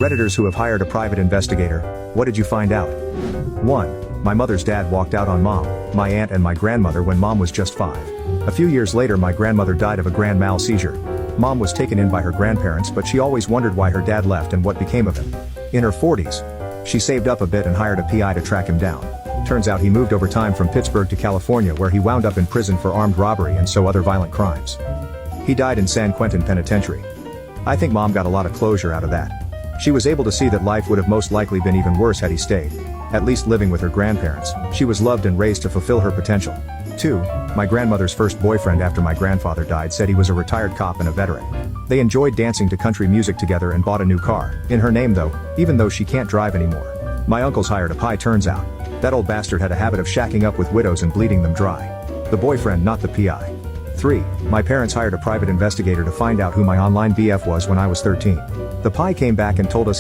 Redditors who have hired a private investigator, what did you find out? 1. My mother's dad walked out on mom, my aunt and my grandmother when mom was just 5. A few years later my grandmother died of a grand mal seizure. Mom was taken in by her grandparents but she always wondered why her dad left and what became of him. In her 40s, she saved up a bit and hired a PI to track him down. Turns out he moved over time from Pittsburgh to California where he wound up in prison for armed robbery and so other violent crimes. He died in San Quentin Penitentiary. I think mom got a lot of closure out of that. She was able to see that life would have most likely been even worse had he stayed. At least living with her grandparents, she was loved and raised to fulfill her potential. 2. My grandmother's first boyfriend after my grandfather died said he was a retired cop and a veteran. They enjoyed dancing to country music together and bought a new car, in her name though, even though she can't drive anymore. My uncle's hired a PI turns out. That old bastard had a habit of shacking up with widows and bleeding them dry. The boyfriend not the PI. 3. My parents hired a private investigator to find out who my online BF was when I was 13. The PI came back and told us